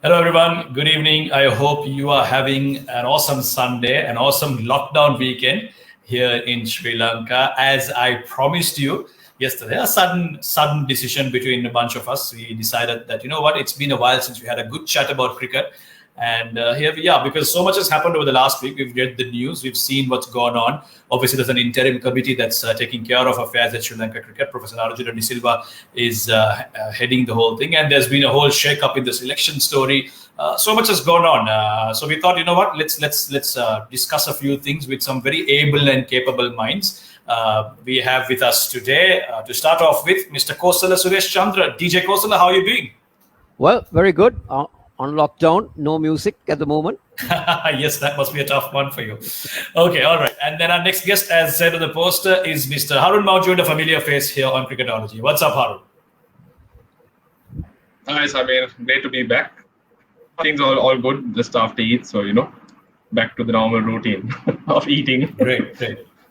Hello, everyone. Good evening. I hope you are having an awesome Sunday, an awesome lockdown weekend here in Sri Lanka. As I promised you yesterday, a sudden decision between a bunch of us. We decided that, you know what, it's been a while since we had a good chat about cricket. And here we are, because so much has happened over the last week. We've read the news, we've seen what's gone on. Obviously, there's an interim committee that's taking care of affairs at Sri Lanka cricket. Professor Arjuna De Silva is heading the whole thing, and there's been a whole shake-up in the selection story. So much has gone on. So we thought, you know what, let's discuss a few things with some very able and capable minds. We have with us today, to start off with, Mr. Kosala Suresh Chandra. DJ Kosala, how are you doing? Well, very good. On lockdown, no music at the moment. Yes, that must be a tough one for you. Okay, all right. And then our next guest, as said on the poster, is Mr. Harun Mawjood, a familiar face here on Cricketology. What's up, Harun? Hi, Samir. Great to be back. Things all good just after Eid, so back to the normal routine of eating. Great.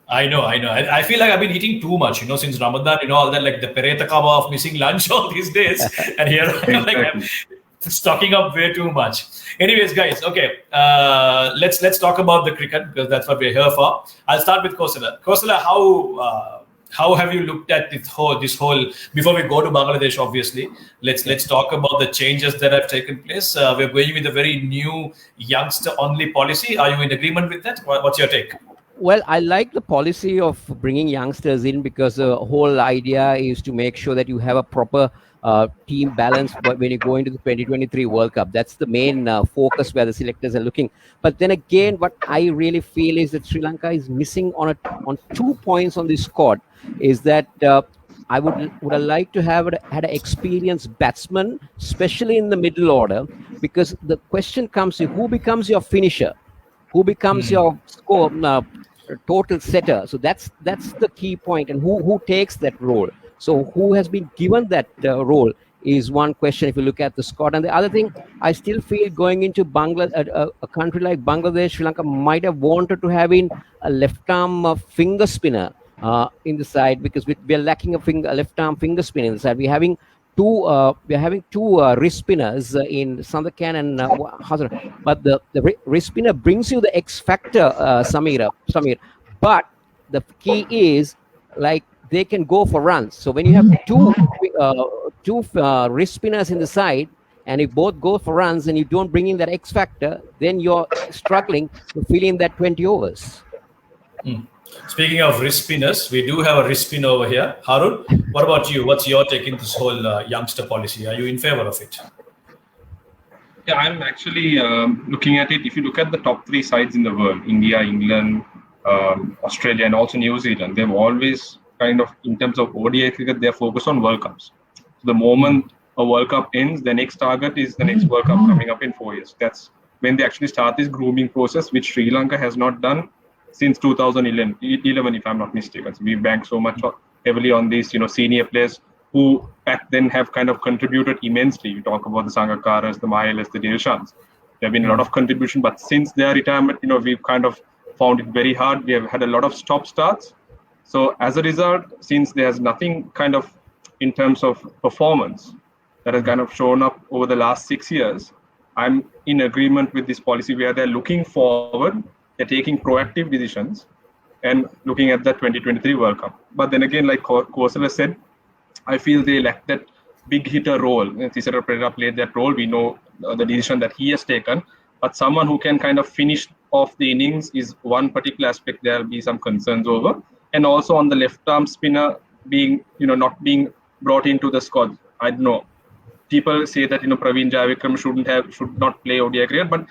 I know. I feel like I've been eating too much, since Ramadan, all that, like the pereta kaba of missing lunch all these days. And here I'm stocking up way too much. Anyways, guys, okay, let's talk about the cricket, because that's what we're here for. I'll start with Kosala. Kosala, how have you looked at this whole before we go to Bangladesh? Obviously, let's talk about the changes that have taken place. We're going with a very new youngster only policy. Are you in agreement with that? What's your take? Well, I like the policy of bringing youngsters in, because the whole idea is to make sure that you have a proper team balance when you go into the 2023 World Cup. That's the main focus where the selectors are looking. But then again, what I really feel is that Sri Lanka is missing on 2 points on this squad. Is that I would have liked to have had an experienced batsman, especially in the middle order, because the question comes to who becomes your finisher, who becomes your score total setter. So that's the key point, and who takes that role. So who has been given that role is one question if you look at the squad. And the other thing, I still feel going into a country like Bangladesh, Sri Lanka might have wanted to have in a left-arm finger spinner in the side, because we are lacking a left-arm finger spinner in the side. We're having two wrist spinners in Sandakan and Hazard. But the wrist spinner brings you the X factor, Samir. But the key is, like, they can go for runs. So when you have two wrist spinners in the side, and if both go for runs and you don't bring in that X factor, then you're struggling to fill in that 20 overs. Speaking of wrist spinners, we do have a wrist spinner over here. Harun, what about you? What's your take in this whole youngster policy? Are you in favor of it? Yeah, I'm actually looking at it. If you look at the top 3 sides in the world, India, England, Australia, and also New Zealand, they've always kind of, in terms of ODI cricket, they're focused on World Cups. So the moment a World Cup ends, the next target is the next World Cup coming up in 4 years. That's when they actually start this grooming process, which Sri Lanka has not done since 2011, if I'm not mistaken. So we banked so much heavily on these, senior players who back then have kind of contributed immensely. You talk about the Sangakaras, the Mahelas, the Dilshans. There have been a lot of contribution, but since their retirement, we've kind of found it very hard. We have had a lot of stop starts. So as a result, since there's nothing kind of in terms of performance that has kind of shown up over the last 6 years, I'm in agreement with this policy where they're looking forward, they're taking proactive decisions and looking at the 2023 World Cup. But then again, like Kosala said, I feel they lack that big hitter role. Thisara Perera played that role. We know the decision that he has taken. But someone who can kind of finish off the innings is one particular aspect there'll be some concerns over. And also on the left arm spinner being, not being brought into the squad. I don't know. People say that, Praveen Jayavikram should not play ODI cricket, but,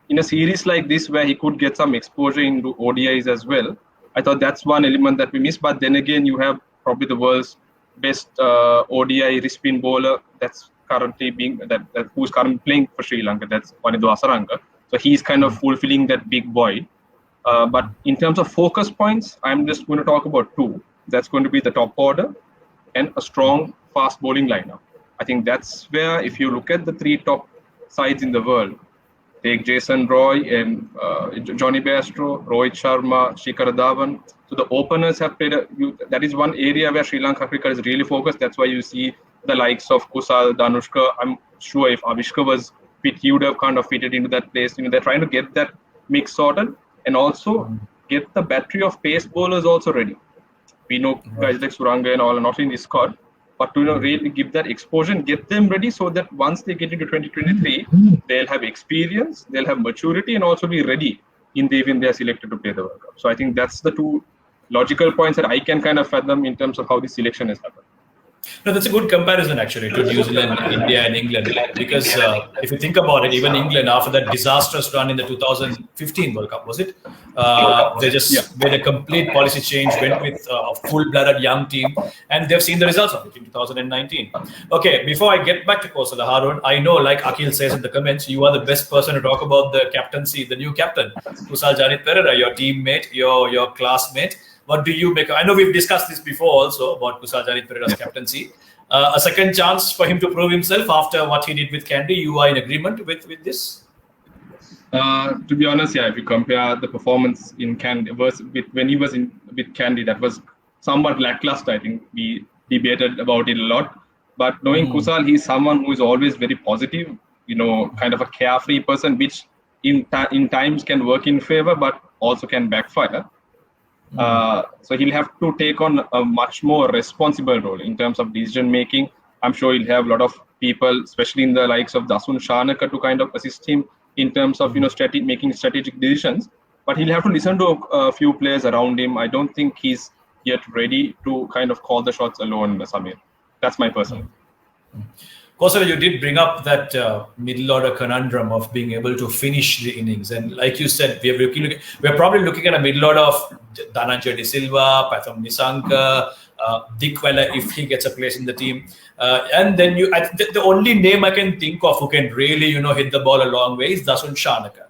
in a series like this where he could get some exposure into ODIs as well, I thought that's one element that we missed. But then again, you have probably the world's best ODI wrist spin bowler that's currently who's currently playing for Sri Lanka. That's Wanindu Hasaranga. So he's kind of fulfilling that big void. But in terms of focus points, I'm just going to talk about 2. That's going to be the top order and a strong fast bowling lineup. I think that's where, if you look at the 3 top sides in the world, take Jason Roy and Johnny Bairstow, Rohit Sharma, Shikhar Dhawan. So the openers have played. That is one area where Sri Lanka cricket is really focused. That's why you see the likes of Kusal, Danushka. I'm sure if Avishka was he would have kind of fitted into that place. They're trying to get that mix sorted and also get the battery of pace bowlers also ready. We know guys like Suranga and all are not in this squad, but to really give that exposure and get them ready so that once they get into 2023, they'll have experience, they'll have maturity, and also be ready in the event they are selected to play the World Cup. So I think that's the two logical points that I can kind of fathom in terms of how the selection has happened. No, that's a good comparison actually to New Zealand, India, and England. Because if you think about it, even England after that disastrous run in the 2015 World Cup, was it? They just made a complete policy change, went with a full-blooded young team, and they've seen the results of it in 2019. Okay, before I get back to Kosala Harun, I know, like Akhil says in the comments, you are the best person to talk about the captaincy, the new captain, Kusal Janith Perera, your teammate, your classmate. What do you make? I know we've discussed this before also about Kusal Janith Perera's captaincy. A second chance for him to prove himself after what he did with Kandy. You are in agreement with this? To be honest, if you compare the performance in Kandy when he was with Kandy, that was somewhat lackluster. I think we debated about it a lot. But knowing Kusal, he's someone who is always very positive, kind of a carefree person, which in times can work in favor, but also can backfire. So he'll have to take on a much more responsible role in terms of decision making. I'm sure he'll have a lot of people, especially in the likes of Dasun Shanaka, to kind of assist him in terms of making strategic decisions. But he'll have to listen to a few players around him. I don't think he's yet ready to kind of call the shots alone, Samir. That's my personal. Kosala, you did bring up that middle order conundrum of being able to finish the innings, and like you said, we're probably looking at a middle order of Dhananjaya De Silva, Pathum Nissanka, Dick Weller if he gets a place in the team, and then the only name I can think of who can really hit the ball a long way is Dasun Shanaka.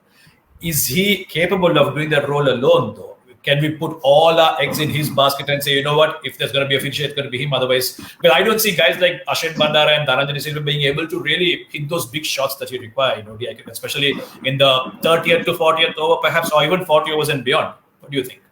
Is he capable of doing that role alone though? Can we put all our eggs in his basket and say, if there's going to be a finisher, it's going to be him? Otherwise, well, I don't see guys like Ashen Bandara and Dhananjaya De Silva being able to really hit those big shots that you require, especially in the 30th to 40th over, perhaps, or even 40 overs and beyond. What do you think?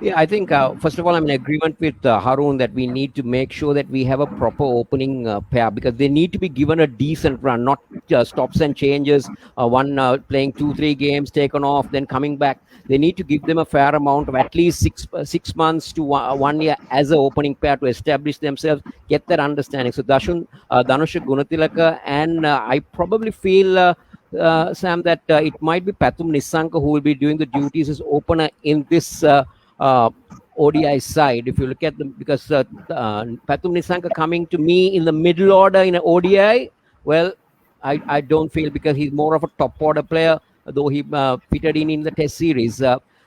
Yeah, I think, first of all, I'm in agreement with Harun that we need to make sure that we have a proper opening pair, because they need to be given a decent run, not stops and changes, one playing 2-3 games, taken off, then coming back. They need to give them a fair amount of at least 6 months to 1 year as an opening pair to establish themselves, get that understanding. So Dhanush Gunatilaka, and I probably feel, Sam, that it might be Pathum Nissanka who will be doing the duties as opener in this ODI side. If you look at them, because Pathum Nissanka coming to me in the middle order in an ODI, well, I don't feel, because he's more of a top order player, though he fitted in the test series.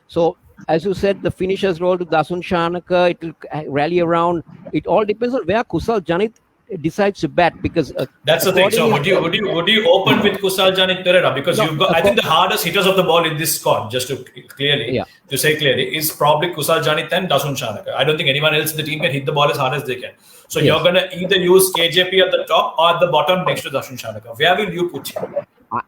So as you said, the finisher's role to Dasun Shanaka, it will rally around. It all depends on where Kusal Janith decides to bat, because that's the thing. So would you open with Kusal Janith Perera, because you've got, I think the hardest hitters of the ball in this squad, just to say clearly, is probably Kusal Janith and Dasun Shanaka. I don't think anyone else in the team can hit the ball as hard as they can. So you're going to either use KJP at the top or at the bottom next to Dasun Shanaka. Where will you put him?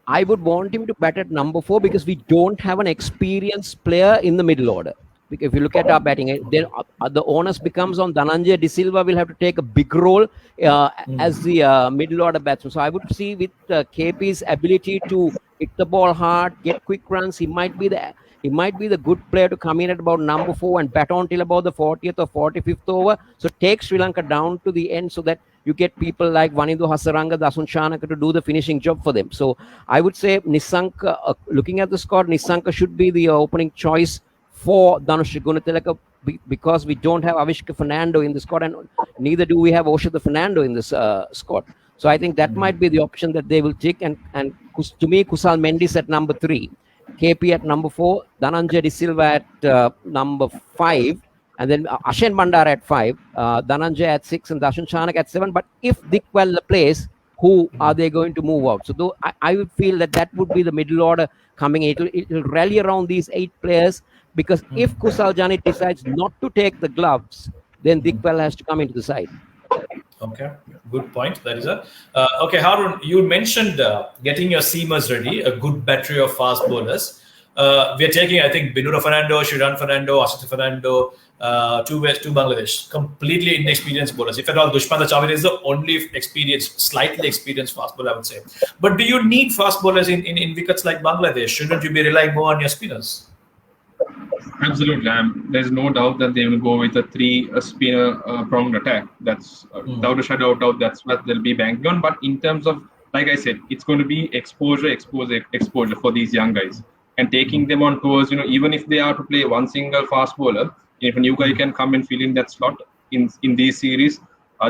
I would want him to bat at number 4, because we don't have an experienced player in the middle order. If you look at our batting, then the onus becomes on Dhananjaya De Silva. Will have to take a big role as the middle order batsman. So I would see with KP's ability to hit the ball hard, get quick runs, he might be the good player to come in at about number 4 and bat on till about the 40th or 45th over. So take Sri Lanka down to the end, so that you get people like Wanindu Hasaranga, Dasun Shanaka to do the finishing job for them. So I would say Nissanka, looking at the squad, Nissanka should be the opening choice for Dhanush Gunatilaka, because we don't have Avishka Fernando in the squad, and neither do we have Oshitha Fernando in this squad. So I think that might be the option that they will take. And to me, Kusal Mendis at number 3, KP at number 4, Dhananjaya De Silva at number 5, and then Ashen Bandara at 5, Dhananjaya at 6, and Dasun Shanaka at 7. But if Dick Weller plays, who are they going to move out? So though I would feel that would be the middle order coming in. It will rally around these 8 players, because if Kusal Janith decides not to take the gloves, then Dick Weller has to come into the side. Okay, good point. That is okay, Harun, you mentioned getting your seamers ready, a good battery of fast bowlers. We are taking, I think, Binura Fernando, Shriran Fernando, Asita Fernando, to Bangladesh. Completely inexperienced bowlers. If at all, Dushman Chamir is the only experienced, slightly experienced fast bowler, I would say. But do you need fast bowlers in wickets like Bangladesh? Shouldn't you be relying more on your spinners? Absolutely. There's no doubt that they will go with a three spinner pronged attack. That's without a shadow of doubt, that's what they'll be banking on. But in terms of, like I said, it's going to be exposure for these young guys. And taking them on tours, even if they are to play one single fast bowler, if a new guy can come and fill in that slot in these series,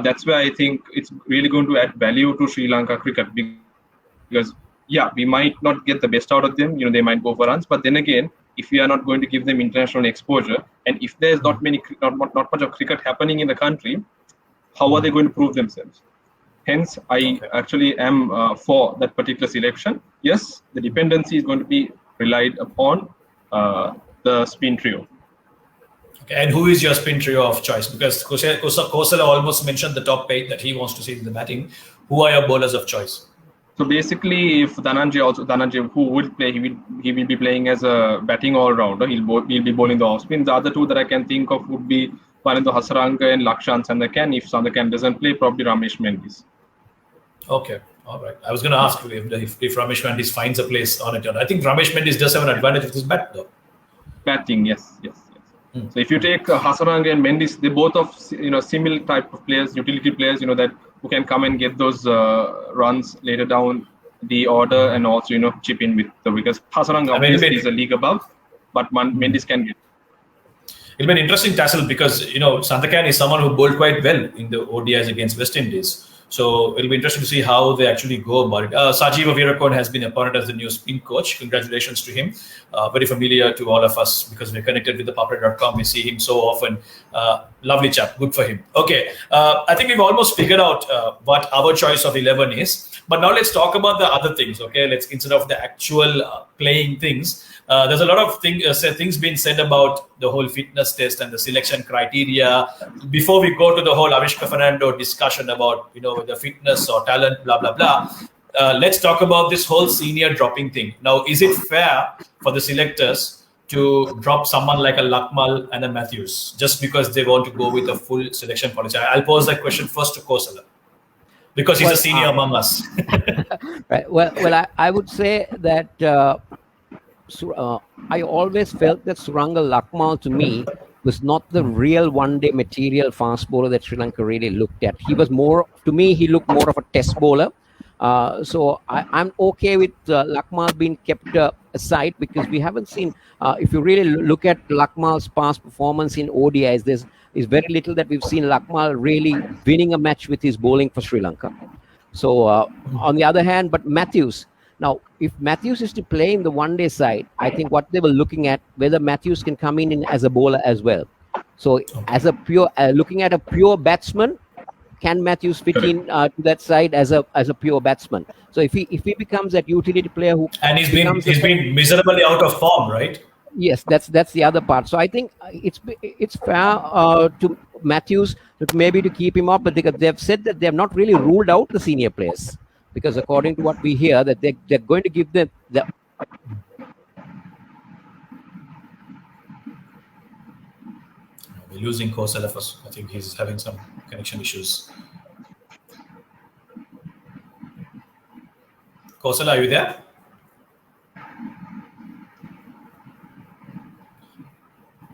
that's where I think it's really going to add value to Sri Lanka cricket. Because, yeah, we might not get the best out of them. They might go for runs. But then again, if we are not going to give them international exposure, and if there's not much of cricket happening in the country, how are they going to prove themselves? Hence, I actually am for that particular selection. Yes, the dependency is going to be relied upon the spin trio. Okay, and who is your spin trio of choice? Because Kosala almost mentioned the top 8 that he wants to see in the batting. Who are your bowlers of choice? So basically, if Dhananjay, who will play, he will be playing as a batting all-rounder. He'll be bowling the off-spin. The other two that I can think of would be Wanindra Hasaranga and Lakshan Sandakan. If Sandakan doesn't play, probably Ramesh Mendis. Okay, all right. I was going to ask you if Ramesh Mendis finds a place on it. I think Ramesh Mendis does have an advantage with his bat, though. Batting, yes. So if you take Hasaranga and Mendis, they both of similar type of players, utility players, that who can come and get those runs later down the order and also chip in with the wickets. Hasaranga obviously is a league above, but Mendis can get. It'll be an interesting tussle because Sandakan is someone who bowled quite well in the ODIs against West Indies. So it'll be interesting to see how they actually go about it. Sajeev Veerakoon has been appointed as the new spin coach. Congratulations to him. Very familiar to all of us because we're connected with the Papre.com. We see him so often. Lovely chap. Good for him. Okay. I think we've almost figured out what our choice of 11 is. But now let's talk about the other things. Okay. Let's, instead of the actual playing things, there's a lot of things being said about the whole fitness test and the selection criteria. Before we go to the whole Avishka Fernando discussion about the fitness or talent, blah blah blah, let's talk about this whole senior dropping thing. Now, is it fair for the selectors to drop someone like a Lakmal and a Matthews just because they want to go with a full selection policy? I'll pose that question first to Kosala because he's a senior among us. Right. Well, I would say that. I always felt that Surangal Lakmal to me was not the real one-day material fast bowler that Sri Lanka really looked at. He was more, to me, he looked more of a test bowler. So I'm okay with Lakmal being kept aside because we haven't seen, if you really look at Lakmal's past performance in ODIs, there's very little that we've seen Lakmal really winning a match with his bowling for Sri Lanka. So on the other hand, but Matthews, now, if Matthews is to play in the one-day side, I think what they were looking at, whether Matthews can come in as a bowler as well. So as a pure, looking at a pure batsman, can Matthews fit in to that side as a pure batsman? So if he becomes that utility player who and he's been miserably out of form, right? Yes, that's the other part. So I think it's fair to Matthews maybe to keep him up, but they've said that they have not really ruled out the senior players. Because according to what we hear, that they're going to give them the. We're losing Kosala first. I think he's having some connection issues. Kosala, are you there?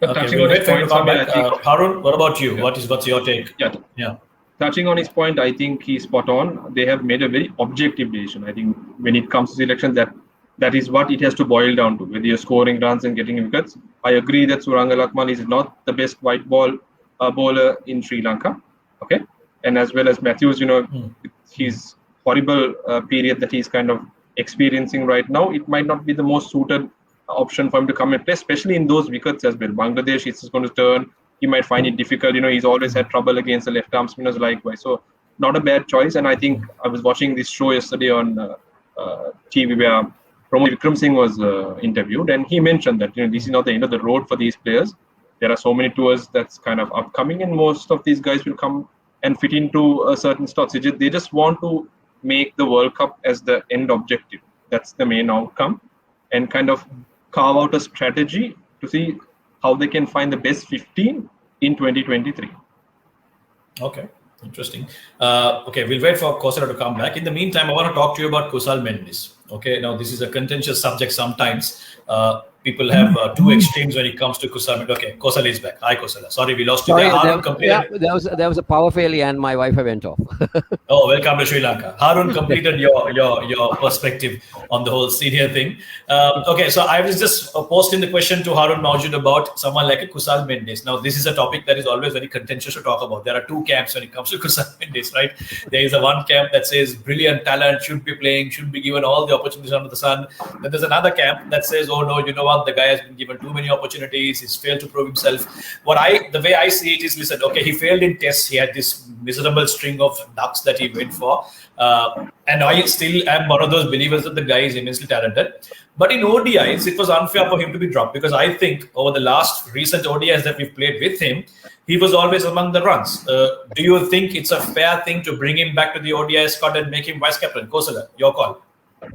Okay, we'll wait for you to come back. Harun, what about you? What's your take? Yeah. Touching on his point, I think he's spot on. They have made a very objective decision. I think when it comes to selection, that is what it has to boil down to. Whether you're scoring runs and getting wickets, I agree that Surangal Lakmal is not the best white ball bowler in Sri Lanka. Okay, and as well as Matthews, his horrible period that he's kind of experiencing right now, it might not be the most suited option for him to come and play, especially in those wickets as well. Bangladesh is going to turn. He might find it difficult. He's always had trouble against the left arm spinners likewise. So not a bad choice. And I think I was watching this show yesterday on TV where Pramod Vikram Singh was interviewed, and he mentioned that this is not the end of the road for these players. There are so many tours that's kind of upcoming, and most of these guys will come and fit into a certain slots. They just want to make the World Cup as the end objective. That's the main outcome, and kind of carve out a strategy to see how they can find the best 15 in 2023. Okay, interesting. Okay, we'll wait for Kosala to come back. In the meantime, I want to talk to you about Kusal Mendis. Okay, now this is a contentious subject sometimes. People have two extremes when it comes to Kusal Mendis. Okay, Kosala is back. Hi, Kosala. Sorry, we lost you there. Harun completed. There was a power failure and my Wi-Fi went off. Oh, welcome to Sri Lanka. Harun completed your perspective on the whole senior thing. Okay, so I was just posting the question to Harun Maujud about someone like a Kusal Mendis. Now, this is a topic that is always very contentious to talk about. There are two camps when it comes to Kusal Mendis, right? There is a one camp that says brilliant talent, should be playing, should be given all the opportunities under the sun. Then there's another camp that says, oh no, you know what? The guy has been given too many opportunities. He's failed to prove himself. The way I see it is, listen, okay, he failed in tests. He had this miserable string of ducks that he went for. And I still am one of those believers that the guy is immensely talented. But in ODIs, it was unfair for him to be dropped because I think over the last recent ODIs that we've played with him, he was always among the runs. Do you think it's a fair thing to bring him back to the ODI squad and make him vice captain? Kosala, your call.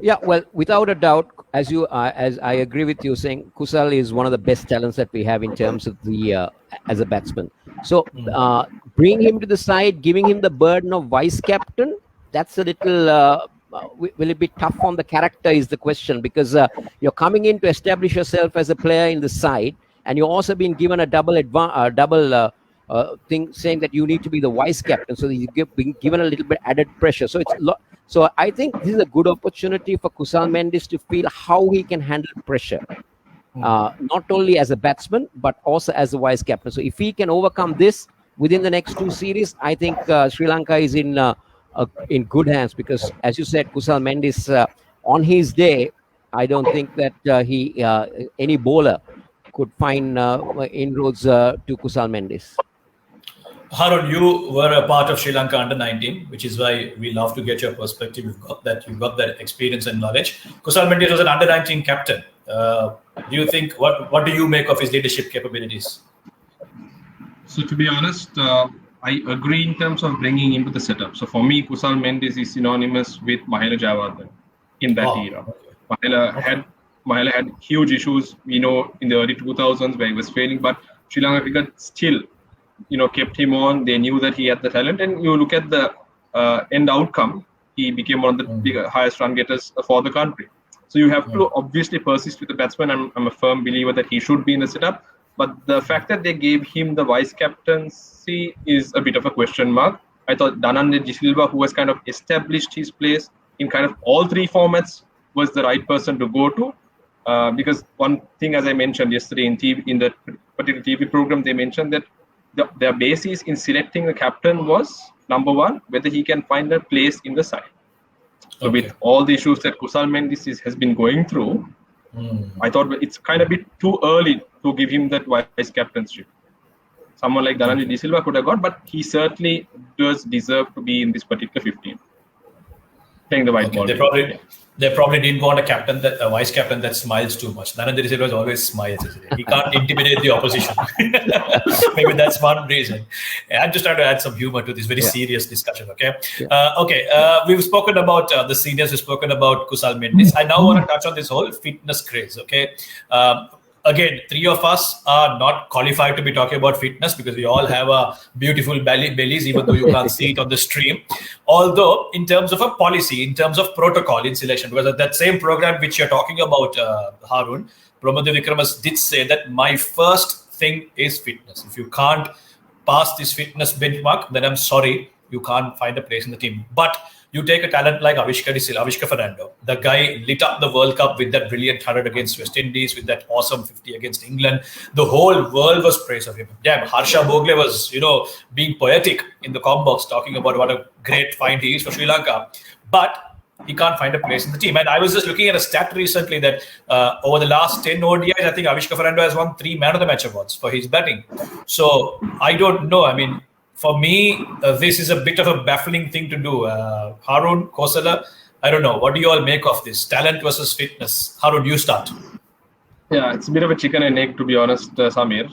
Yeah, well, without a doubt, as I agree with you, saying Kusal is one of the best talents that we have in terms of the as a batsman. So bring him to the side, giving him the burden of vice captain. That's a little. Will it be tough on the character? Is the question, because you're coming in to establish yourself as a player in the side, and you're also being given a double thing saying that you need to be the vice captain. So you're being given a little bit added pressure. So So I think this is a good opportunity for Kusal Mendis to feel how he can handle pressure, not only as a batsman, but also as a vice captain. So if he can overcome this within the next two series, I think Sri Lanka is in good hands, because, as you said, Kusal Mendis, on his day, I don't think that any bowler could find inroads to Kusal Mendis. Harun, you were a part of Sri Lanka under-19, which is why we love to get your perspective. You've got that experience and knowledge. Kusal Mendis was an under-19 captain. Do you think what do you make of his leadership capabilities? So to be honest, I agree in terms of bringing him to the setup. So for me, Kusal Mendis is synonymous with Mahela Jayawardene in that era. Okay. Mahela had huge issues, in the early 2000s where he was failing, but Sri Lanka cricket still kept him on. They knew that he had the talent, and you look at the end outcome, he became one of the highest run getters for the country. So you have to obviously persist with the batsman. I'm a firm believer that he should be in the setup, but the fact that they gave him the vice captaincy is a bit of a question mark. I thought Dananjay De Silva, who has kind of established his place in kind of all three formats, was the right person to go to. Because one thing, as I mentioned yesterday in the particular TV program, they mentioned that their basis in selecting the captain was, number one, whether he can find a place in the side. So with all the issues that Kusal Mendis has been going through, I thought it's kind of a bit too early to give him that vice captainship. Someone like Dananjay De Silva could have got, but he certainly does deserve to be in this particular 15. Playing the white ball. They probably didn't want a vice captain that smiles too much. Dananjay De Silva always smiles. He can't intimidate the opposition. Maybe that's one reason. I'm just trying to add some humor to this very serious discussion. Okay. We've spoken about the seniors. We've spoken about Kusal Mendis. I now want to touch on this whole fitness craze. Okay. Again, three of us are not qualified to be talking about fitness because we all have a beautiful bellies, even though you can't see it on the stream. Although, in terms of a policy, in terms of protocol in selection, because that same program which you're talking about, Harun, Pramod Vikramas did say that my first thing is fitness. If you can't pass this fitness benchmark, then I'm sorry, you can't find a place in the team. But you take a talent like Avishka Fernando. The guy lit up the World Cup with that brilliant 100 against West Indies, with that awesome 50 against England. The whole world was praised of him. Damn, Harsha Bhogle was, being poetic in the com box, talking about what a great find he is for Sri Lanka. But he can't find a place in the team. And I was just looking at a stat recently that over the last 10 ODIs, I think Avishka Fernando has won 3 Man of the Match awards for his batting. So I don't know. I mean, for me, this is a bit of a baffling thing to do. Harun, Kosala, I don't know. What do you all make of this? Talent versus fitness. Harun, you start. Yeah, it's a bit of a chicken and egg, to be honest, Samir.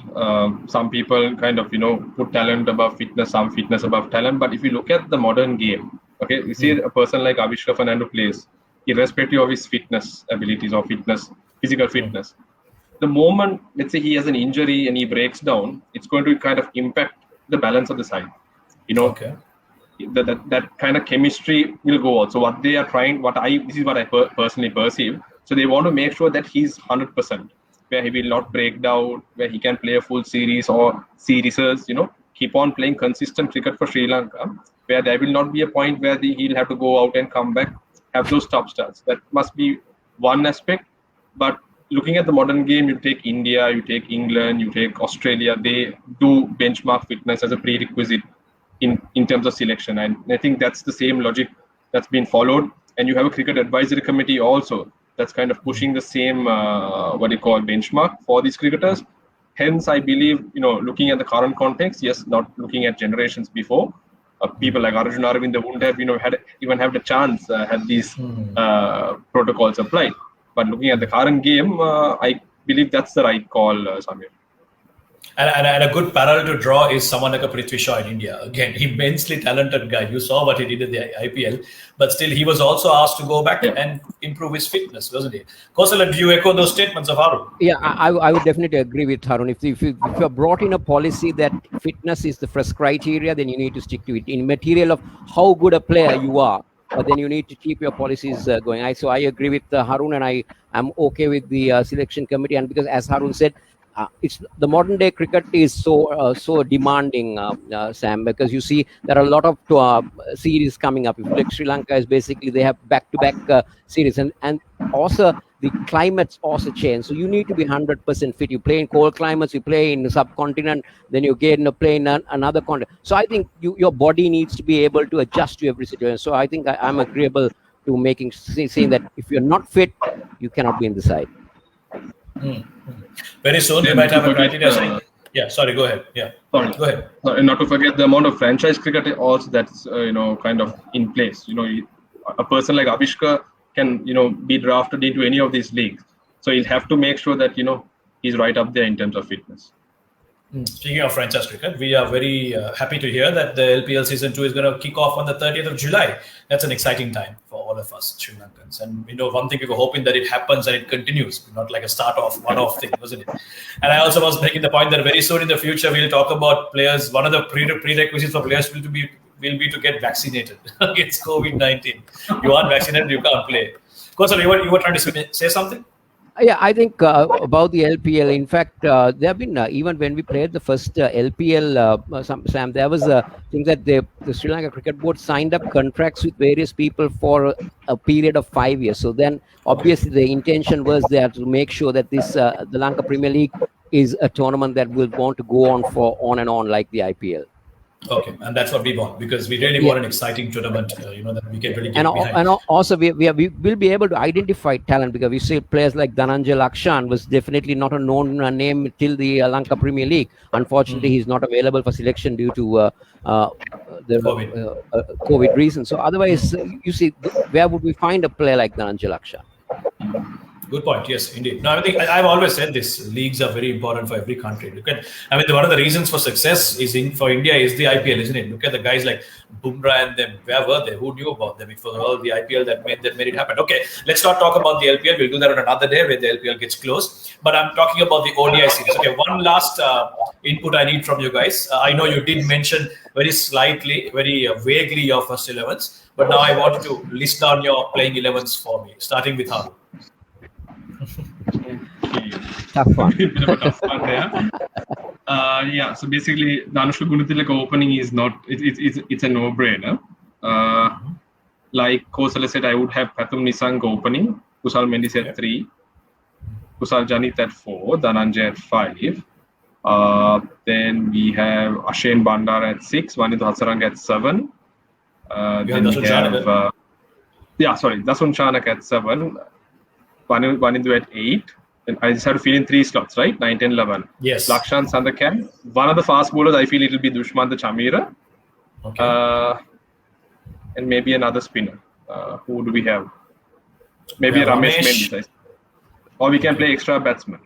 Some people kind of, put talent above fitness, some fitness above talent. But if you look at the modern game, okay, you see a person like Avishka Fernando plays, irrespective of his fitness abilities or physical fitness. the moment, let's say he has an injury and he breaks down, it's going to kind of impact the balance of the side. Okay. That kind of chemistry will go out. So what they are trying, this is what I personally perceive. So they want to make sure that he's 100%, where he will not break down, where he can play a full series or series, keep on playing consistent cricket for Sri Lanka, where there will not be a point where he'll have to go out and come back, have those top starts. That must be one aspect. But looking at the modern game, you take India, you take England, you take Australia, they do benchmark fitness as a prerequisite in terms of selection. And I think that's the same logic that's been followed. And you have a cricket advisory committee also that's kind of pushing the same, benchmark for these cricketers. Hence, I believe, looking at the current context, yes, not looking at generations before, people like Arjun Aravind wouldn't have, had the chance had these protocols applied. But looking at the current game, I believe that's the right call, Samir. And a good parallel to draw is someone like a Prithvi Shaw in India. Again, immensely talented guy. You saw what he did in the IPL, but still he was also asked to go back and improve his fitness, wasn't he? Kausal, do you echo those statements of Harun? Yeah, I would definitely agree with Harun. If you have brought in a policy that fitness is the first criteria, then you need to stick to it. In material of how good a player you are, but then you need to keep your policies going. So I agree with Harun, and I'm okay with the selection committee. And because, as Harun said, it's the modern day cricket is so demanding, Sam, because you see there are a lot of series coming up. If you look, Sri Lanka is basically they have back-to-back series, and also the climates also change. So you need to be 100% fit. You play in cold climates, you play in the subcontinent, then you get in a play in another continent. So I think your body needs to be able to adjust to every situation. So I think I'm agreeable to saying that if you're not fit, you cannot be in the side. Very soon we might have a criteria. Sorry, go ahead. Yeah, sorry, go ahead. Not to forget the amount of franchise cricket also that's kind of in place. A person like Avishka can be drafted into any of these leagues, so he'll have to make sure that he's right up there in terms of fitness. Speaking of franchise cricket, we are very happy to hear that the LPL season 2 is going to kick off on the 30th of July. That's an exciting time for all of us Sri Lankans. And one thing we were hoping that it happens and it continues, not like a one-off thing, wasn't it? And I also was making the point that very soon in the future we'll talk about players. One of the prerequisites for players will be to get vaccinated against COVID-19. You aren't vaccinated, you can't play. Kausal, you were trying to say something? Yeah, I think about the LPL. In fact, there have been even when we played the first LPL, Sam, there was a thing that the Sri Lanka Cricket Board signed up contracts with various people for a period of 5 years. So then, obviously, the intention was there to make sure that the Lanka Premier League is a tournament that will want to go on and on like the IPL. Okay, and that's what we want, because we really want an exciting tournament, that we can really get behind. And also we will be able to identify talent, because we see players like Dhananjay Lakshan was definitely not a known name till the Lanka Premier League. Unfortunately, he's not available for selection due to the COVID reasons. So otherwise, you see, where would we find a player like Dhananjay Lakshan? Good point. Yes, indeed. No, I think I've always said this. Leagues are very important for every country. One of the reasons for success for India is the IPL, isn't it? Look at the guys like Bumrah and them. Where were they? Who knew about them? It was all the IPL that made it happen. Okay, let's not talk about the LPL. We'll do that on another day when the LPL gets closed. But I'm talking about the ODI series. Okay, one last input I need from you guys. I know you did mention very slightly, very vaguely your first 11s, but now I want you to list down your playing 11s for me, starting with Harun. Tough one. So basically, the Anushka Gunathilaka opening is not. It's a no-brainer. Like Kausal said, I would have Pathum Nissanka opening, Kusal Mendis at 3, Kusal Janith at 4, Dhananjay at 5. Then we have Ashane Bandar at 6, Wanindu Hasaranga at 7. Then we have Dasun Chanak at 7. Wanindu at 8. And I just have to fill in 3 slots, right? 9, 10, 11. Yes. Lakshan Sandakan. One of the fast bowlers, I feel it will be Dushmantha Chameera. Okay. And maybe another spinner. Who do we have? Maybe Ramesh Mendis. Or we can play extra batsman.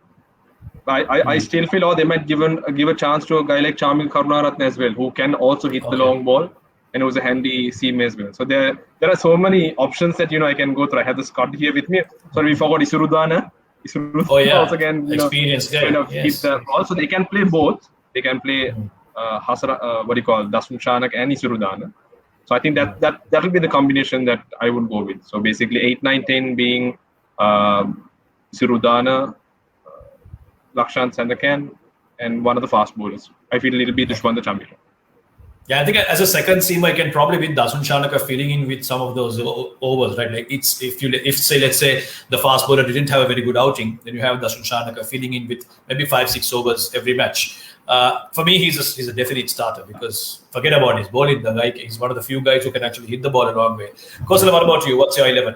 I still feel they might give a chance to a guy like Chamil Karunaratne as well, who can also hit the long ball and was a handy seam as well. So there are so many options that I can go through. I have the Scott here with me. Sorry, we forgot Isurudana. Oh, yeah. also can Experienced guy. kind of Yes. hit the ball. So they can play both. They can play Dasun Shanak and Isurudana. So I think that will be the combination that I would go with. So basically 8, 9, 10 being Sirudana, Lakshant Sandakan, and one of the fast bowlers. I feel it'll be Dushmantha Chameera. Yeah, I think as a second seamer, I can probably with Dasun Shanaka filling in with some of those overs, right? Like let's say the fast bowler didn't have a very good outing, then you have Dasun Shanaka filling in with maybe 5-6 overs every match. For me, he's a definite starter because forget about his bowling. The guy, he's one of the few guys who can actually hit the ball a long way. Kosala, what about you? What's your 11?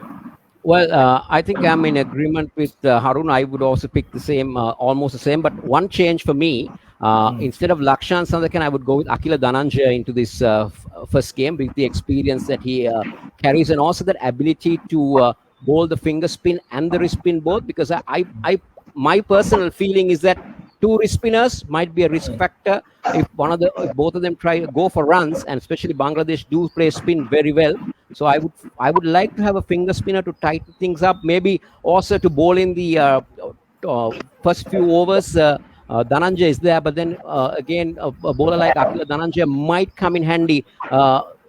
Well, I think I'm in agreement with Harun. I would also pick the same, almost the same. But one change for me, instead of Lakshant Sandakan, I would go with Akila Dhananjaya into this first game with the experience that he carries and also that ability to bowl the finger spin and the wrist spin both. Because my personal feeling is that 2 wrist spinners might be a risk factor if both of them go for runs, and especially Bangladesh do play spin very well. So I would like to have a finger spinner to tighten things up, maybe also to bowl in the first few overs. Dhananjaya is there, but then again a bowler like Akila Dhananjaya might come in handy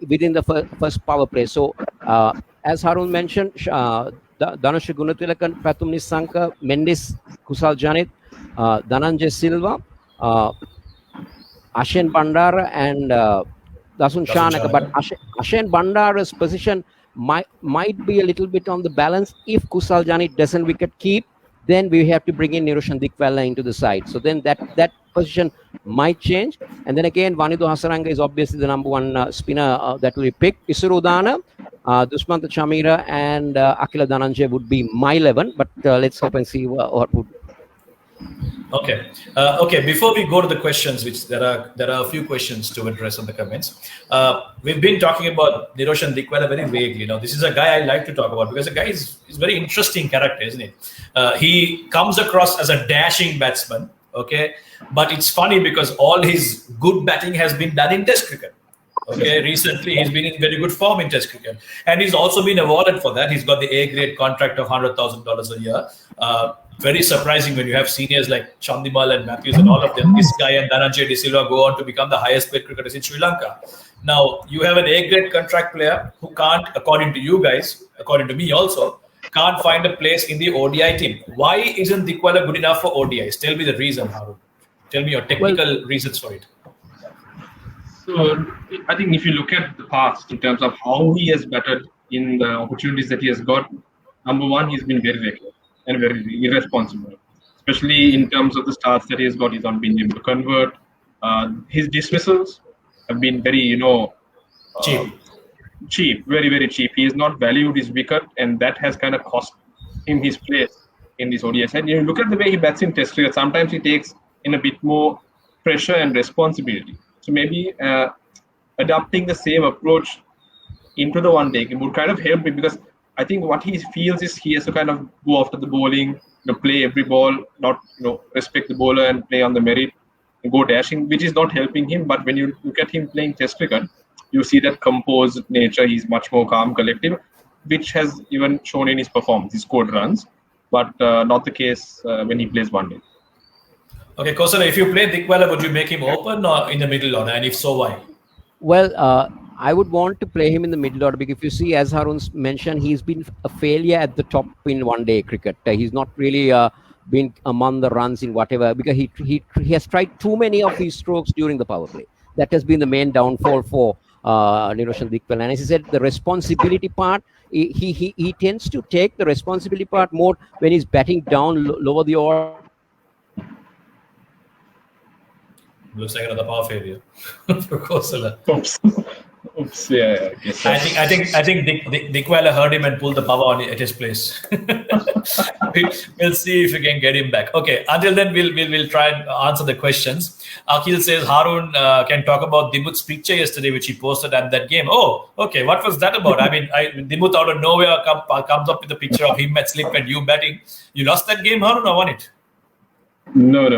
within the first power play. So as Harun mentioned, Dhanush Gunathilakan, Pathum Nissanka, Mendis, Kusal Janit, Dhananjaya Silva, Ashen Bandara, and Dasun Shanaka. But Ashen Bandara's position might be a little bit on the balance. If Kusal Janit doesn't wicket keep, then we have to bring in Niroshan Dickwella into the side. So then that position might change. And then again, Wanindu Hasaranga is obviously the number 1 spinner that will be picked. Isurudana, Dushmantha Chameera, and Akila Dhananjaya would be my 11. But let's hope and see what would. Okay. Okay. Before we go to the questions, which there are a few questions to address on the comments. We've been talking about Niroshan Dickwella very vaguely. This is a guy I like to talk about because the guy is very interesting character, isn't he? He comes across as a dashing batsman. Okay, but it's funny because all his good batting has been done in Test cricket. Okay, recently he's been in very good form in Test cricket, and he's also been awarded for that. He's got the A-grade contract of $100,000 a year. Very surprising when you have seniors like Chandimal and Matthews and all of them. This guy and Dhananjaya De Silva go on to become the highest paid cricketers in Sri Lanka. Now, you have an A-grade contract player who can't, according to you guys, according to me also, can't find a place in the ODI team. Why isn't Dickwella good enough for ODIs? Tell me the reason, Harun. Tell me your technical reasons for it. So I think if you look at the past in terms of how he has batted in the opportunities that he has got, number 1, he's been very reckless and very irresponsible, especially in terms of the starts that he has got. He's not been able to convert. His dismissals have been very, cheap, very, very cheap. He has not valued his wicket, and that has kind of cost him his place in this ODS. And you look at the way he bats in Test cricket, sometimes he takes in a bit more pressure and responsibility. So maybe adopting the same approach into the one day game would kind of help him, because I think what he feels is he has to kind of go after the bowling, play every ball, not respect the bowler and play on the merit and go dashing, which is not helping him. But when you look at him playing Test cricket, you see that composed nature. He's much more calm, collective, which has even shown in his performance. He scored runs, but not the case when he plays one day. Okay, Kosala, if you play Dickwella, would you make him open or in the middle order? And if so, why? Well, I would want to play him in the middle order because if you see, as Harun's mentioned, he's been a failure at the top in one-day cricket. He's not really been among the runs in whatever, because he has tried too many of his strokes during the power play. That has been the main downfall for Niroshan Dickwella. And as he said, the responsibility part, he tends to take the responsibility part more when he's batting down lower the order. Looks like another power failure for Kosala. Oops. Yeah. I think Dickwella heard him and pulled the power on at his place. We'll see if we can get him back. Okay. Until then, we'll try and answer the questions. Akhil says Harun can talk about Dimut's picture yesterday, which he posted at that game. Oh, okay. What was that about? I mean, Dimut out of nowhere comes up with a picture of him at slip and you batting. You lost that game, Harun, or won it? No.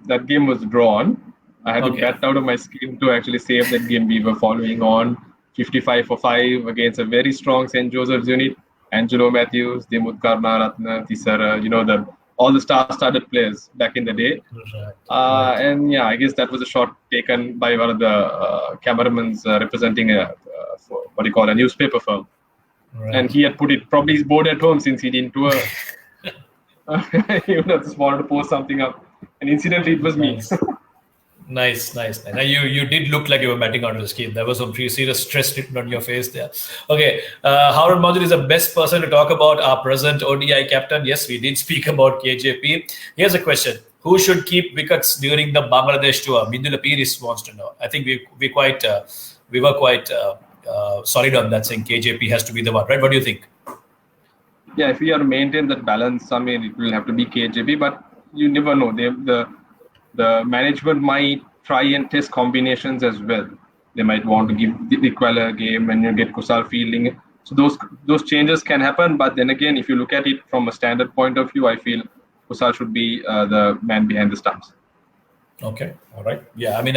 That game was drawn. I had to bat out of my skin to actually save that game. We were following on 55 for 5 against a very strong St. Joseph's unit. Angelo Matthews, Dimut Karnaratne, Tisara, all the star-studded players back in the day. Right. And yeah, I guess that was a shot taken by one of the cameramen representing a newspaper firm. Right. And he had put it, probably he's bored at home since he didn't tour. He just wanted to post something up. And incidentally, it was me. Nice. Now, you did look like you were batting out of the scheme. There was some pretty serious stress written on your face there. Okay, Harun Majid is the best person to talk about our present ODI captain. Yes, we did speak about KJP. Here's a question: who should keep wickets during the Bangladesh tour? Mindula Piris wants to know. I think we were quite solid on that, saying KJP has to be the one, right? What do you think? Yeah, if we are to maintain that balance, I mean, it will have to be KJP, but you never know. The management might try and test combinations as well. They might want to give Dikwala a game and you get Kusal fielding. So those changes can happen. But then again, if you look at it from a standard point of view, I feel Kusal should be the man behind the stumps. Okay, all right. Yeah, I mean,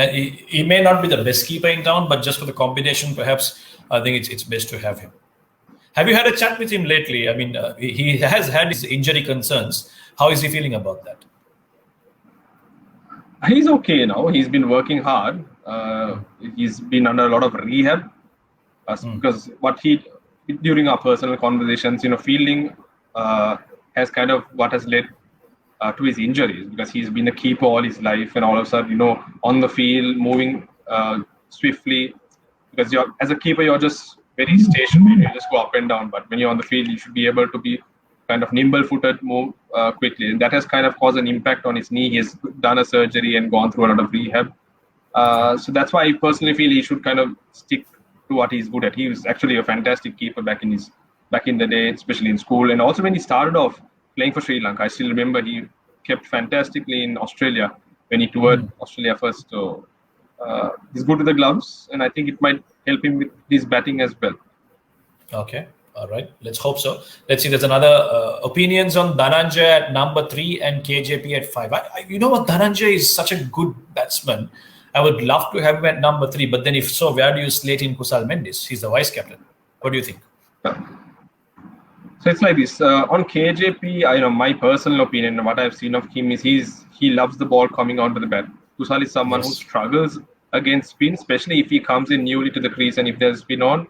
he may not be the best keeper in town, but just for the combination, perhaps I think it's best to have him. Have you had a chat with him lately? I mean, he has had his injury concerns. How is he feeling about that? He's okay now. He's been working hard. He's been under a lot of rehab because during our personal conversations, fielding has kind of what has led to his injuries, because he's been a keeper all his life, and all of a sudden, on the field, moving swiftly, because as a keeper, you're just very stationary. You just go up and down. But when you're on the field, you should be able to be kind of nimble-footed, move quickly, and that has kind of caused an impact on his knee. He has done a surgery and gone through a lot of rehab. So that's why I personally feel he should kind of stick to what he's good at. He was actually a fantastic keeper back in the day, especially in school, and also when he started off playing for Sri Lanka. I still remember he kept fantastically in Australia when he toured Australia first. So he's good with the gloves, and I think it might help him with his batting as well. Okay. All right. Let's hope so. Let's see. There's another opinions on Dhananjay at number 3 and KJP at 5. You know what? Dhananjay is such a good batsman. I would love to have him at number 3. But then if so, where do you slate in Kusal Mendis? He's the vice captain. What do you think? So it's like this. On KJP, my personal opinion and what I've seen of him is he loves the ball coming onto the bat. Kusal is someone who struggles against spin, especially if he comes in newly to the crease and if there's spin on.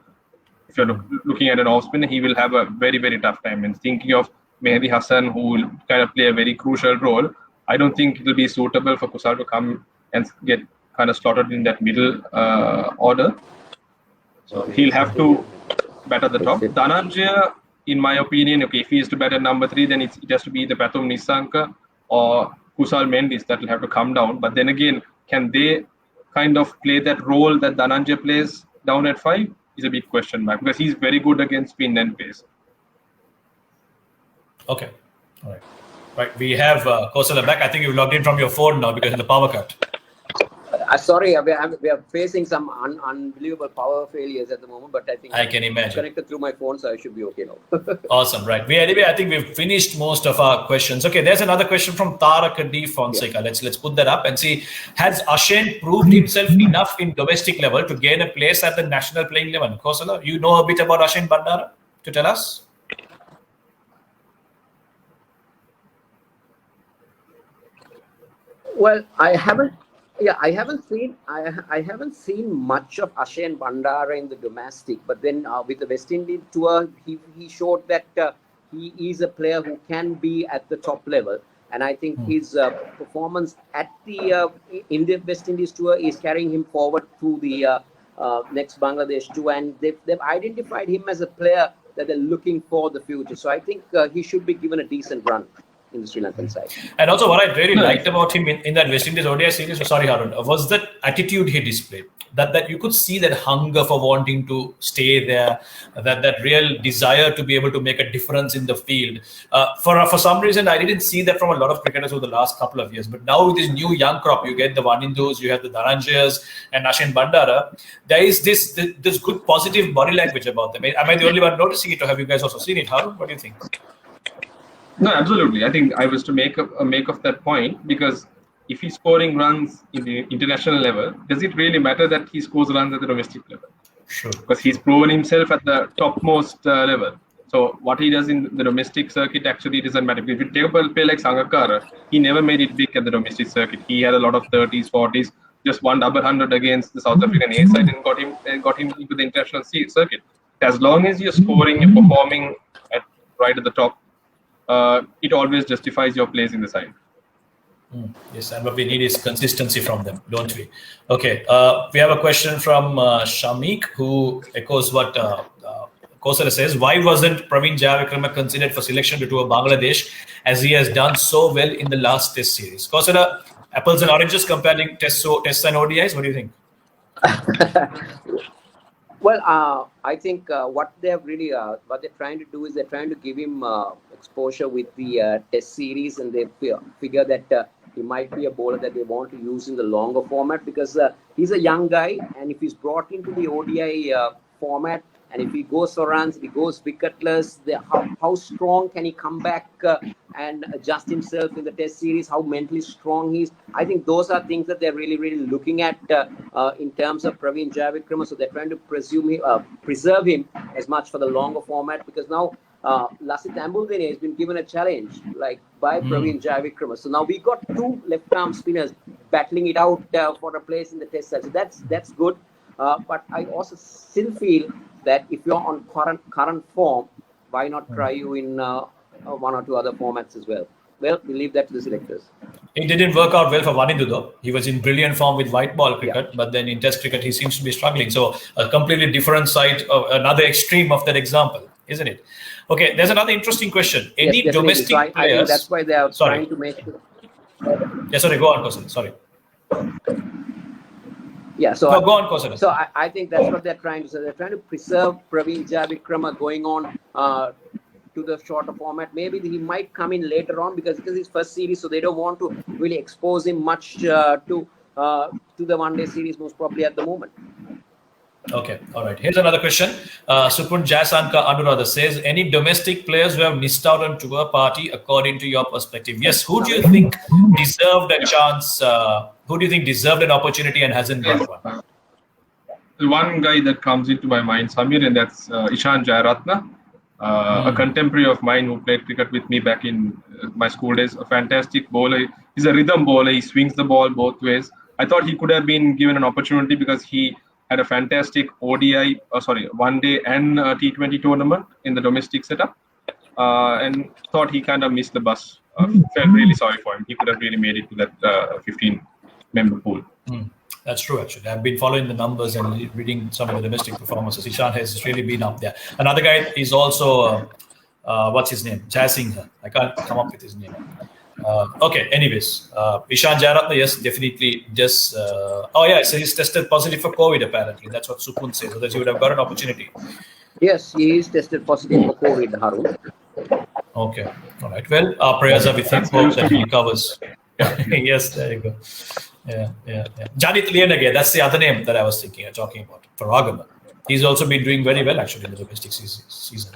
If you're looking at an off spinner, he will have a very, very tough time. And thinking of Mehdi Hassan, who will kind of play a very crucial role, I don't think it will be suitable for Kusal to come and get kind of slotted in that middle order. So he'll have to bat at the top. Dhananjay, in my opinion, if he is to bat at number 3, then it has to be the Pathum Nissanka or Kusal Mendis that will have to come down. But then again, can they kind of play that role that Dhananjay plays down at 5? Is a big question mark, because he's very good against spin and pace. Okay. All right. Right. We have Kosala back. I think you've logged in from your phone now because of the power cut. Sorry, we are facing some unbelievable power failures at the moment, but I think I can imagine. I'm connected through my phone, so I should be okay now. Awesome, right? I think we've finished most of our questions. Okay, there's another question from Tarak D. Fonseca. Yeah. Let's put that up and see. Has Ashane proved himself enough in domestic level to gain a place at the national playing level? Kosala, you know a bit about Ashane Bandara to tell us? Well, I haven't seen much of Ashane Bandara in the domestic, but then with the West Indies tour, he showed that he is a player who can be at the top level, and I think his performance at the West Indies tour is carrying him forward to the next Bangladesh tour, and they've identified him as a player that they're looking for the future. So I think he should be given a decent run in the Sri Lankan side. And also what I really liked about him in that West Indies ODI series, was that attitude he displayed. That you could see that hunger for wanting to stay there, that real desire to be able to make a difference in the field. For some reason, I didn't see that from a lot of cricketers over the last couple of years. But now with this new young crop, you get the Vanindus, you have the Dhananjayas and Ashane Bandara. There is this good positive body language about them. Am I the only one noticing it, or have you guys also seen it? Harun, what do you think? No, absolutely. I think I was to make of that point, because if he's scoring runs in the international level, does it really matter that he scores runs at the domestic level? Sure. Because he's proven himself at the topmost level. So what he does in the domestic circuit actually doesn't matter. If you take a player like Sangakkara, he never made it big at the domestic circuit. He had a lot of 30s, 40s, just one double hundred against the South African A side and got him into the international circuit. As long as you're scoring, you're performing right at the top, it always justifies your place in the side. Yes, and what we need is consistency from them, don't we? Okay, we have a question from Shamik, who echoes what Kosara says. Why wasn't Praveen Jayavikrama considered for selection to tour Bangladesh, as he has done so well in the last Test series? Kosara, apples and oranges comparing Tests and ODIs. What do you think? Well, I think what they're trying to do is they're trying to give him exposure with the Test series, and they figure that he might be a bowler that they want to use in the longer format, because he's a young guy, and if he's brought into the ODI format, and if he goes for runs, if he goes wicketless, how strong can he come back and adjust himself in the Test series? How mentally strong he is? I think those are things that they're really, really looking at in terms of Praveen Jayavikrama. So they're trying to preserve him as much for the longer format, because now Lasith Ambudine has been given a challenge by Praveen Jayavikrama. So now we got two left-arm spinners battling it out for a place in the Test side. So that's good. But I also still feel that if you're on current form, why not try you in one or two other formats as well? Well, we leave that to the selectors. It didn't work out well for Wanindu though. He was in brilliant form with white ball cricket, but then in Test cricket he seems to be struggling. So a completely different side, another extreme of that example, isn't it? Okay, there's another interesting question. Any domestic players? I think that's why they are trying to make. Yeah, sorry. Go on, Kosara. Sorry. Yeah, so go on, Kosara. So I think that's what they're trying to say. They're trying to preserve Praveen Jayavikrama going on to the shorter format. Maybe he might come in later on because it's his first series, so they don't want to really expose him much to the one-day series, most probably at the moment. Okay, all right. Here's another question. Supun Jayasanka Anuradha says, any domestic players who have missed out on tour party according to your perspective? Yes, who do you think deserved a chance? Who do you think deserved an opportunity and hasn't got one? The one guy that comes into my mind, Samir, and that's Ishan Jayaratne, a contemporary of mine who played cricket with me back in my school days. A fantastic bowler. He's a rhythm bowler. He swings the ball both ways. I thought he could have been given an opportunity because he had a fantastic one-day and T20 tournament in the domestic setup, and thought he kind of missed the bus. Felt really sorry for him. He could have really made it to that 15-member pool. That's true, actually. I've been following the numbers and reading some of the domestic performances. Ishan has really been up there. Another guy is also, what's his name? Jayasinghe. I can't come up with his name. Okay, anyways, Ishan Jayaratne, yes, definitely just, so he's tested positive for COVID apparently. That's what Supun says, so that he would have got an opportunity. Yes, he is tested positive for COVID, Harun. Okay, all right. Well, our prayers are with him, hope that he recovers. Yes, there you go. Yeah. Janit Liyanage, that's the other name that I was talking about, for Agama. He's also been doing very well actually in the domestic season.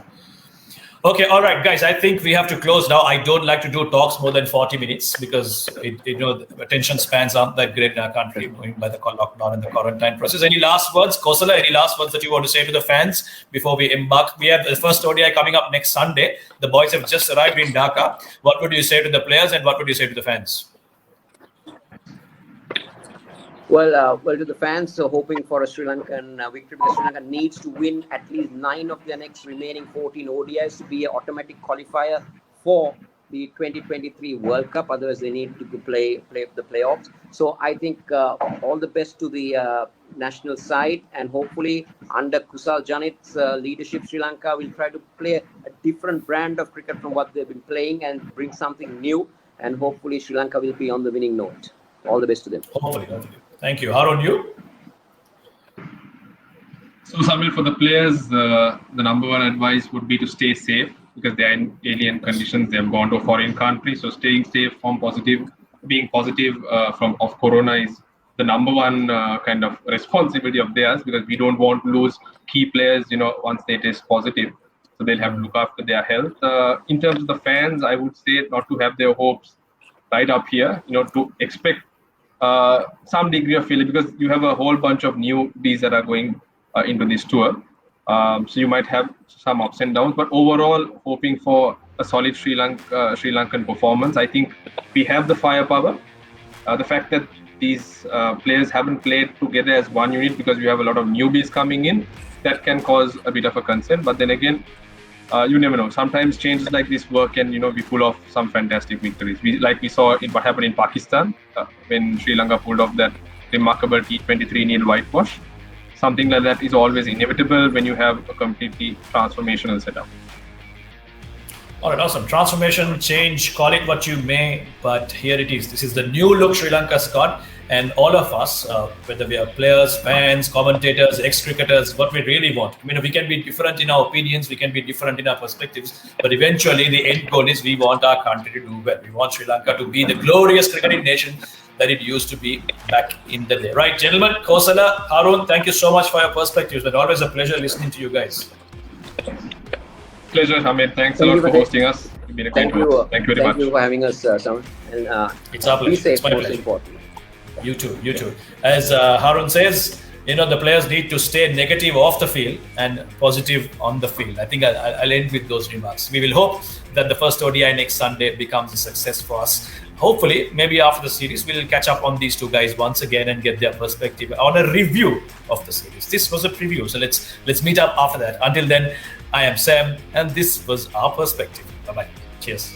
Okay, all right, guys. I think we have to close now. I don't like to do talks more than 40 minutes because the attention spans aren't that great in our country, going by the lockdown and the quarantine process. Any last words, Kosala? Any last words that you want to say to the fans before we embark? We have the first ODI coming up next Sunday. The boys have just arrived in Dhaka. What would you say to the players and what would you say to the fans? Well, to the fans, hoping for a Sri Lankan victory, because Sri Lanka needs to win at least 9 of their next remaining 14 ODIs to be an automatic qualifier for the 2023 World Cup. Otherwise, they need to play the playoffs. So I think all the best to the national side, and hopefully under Kusal Janit's leadership, Sri Lanka will try to play a different brand of cricket from what they've been playing and bring something new. And hopefully Sri Lanka will be on the winning note. All the best to them. Hopefully. Thank you. Harun, you? So, Samir, for the players, the number one advice would be to stay safe because they are in alien conditions. They have gone to a foreign country. So, staying safe, being positive of corona is the number one kind of responsibility of theirs, because we don't want to lose key players, once they test positive. So, they'll have to look after their health. In terms of the fans, I would say not to have their hopes right up here, to expect some degree of failure, because you have a whole bunch of newbies that are going into this tour. So you might have some ups and downs, but overall, hoping for a solid Sri Lankan performance. I think we have the firepower. The fact that these players haven't played together as one unit because we have a lot of newbies coming in, that can cause a bit of a concern. But then again, you never know. Sometimes changes like this work, and we pull off some fantastic victories. We saw in what happened in Pakistan when Sri Lanka pulled off that remarkable T20 3-0 whitewash. Something like that is always inevitable when you have a completely transformational setup. All right, awesome. Transformation, change, call it what you may, but here it is. This is the new look Sri Lanka's got, and all of us, whether we are players, fans, commentators, ex-cricketers, what we really want. We can be different in our opinions, we can be different in our perspectives, but eventually the end goal is we want our country to do well. We want Sri Lanka to be the glorious cricketing nation that it used to be back in the day. Right, gentlemen, Kosala, Harun, thank you so much for your perspectives. It's always a pleasure listening to you guys. Pleasure, Hamid. Thanks a lot for hosting us. It's been a great work. Thank you very much. Thank you for having us, Sam. And it's our pleasure. Be safe, it's my most pleasure. important. You too. As Harun says, the players need to stay negative off the field and positive on the field. I think I'll end with those remarks. We will hope that the first ODI next Sunday becomes a success for us. Hopefully, maybe after the series, we'll catch up on these two guys once again and get their perspective on a review of the series. This was a preview, so let's meet up after that. Until then, I am Sam, and this was our perspective. Bye-bye. Cheers.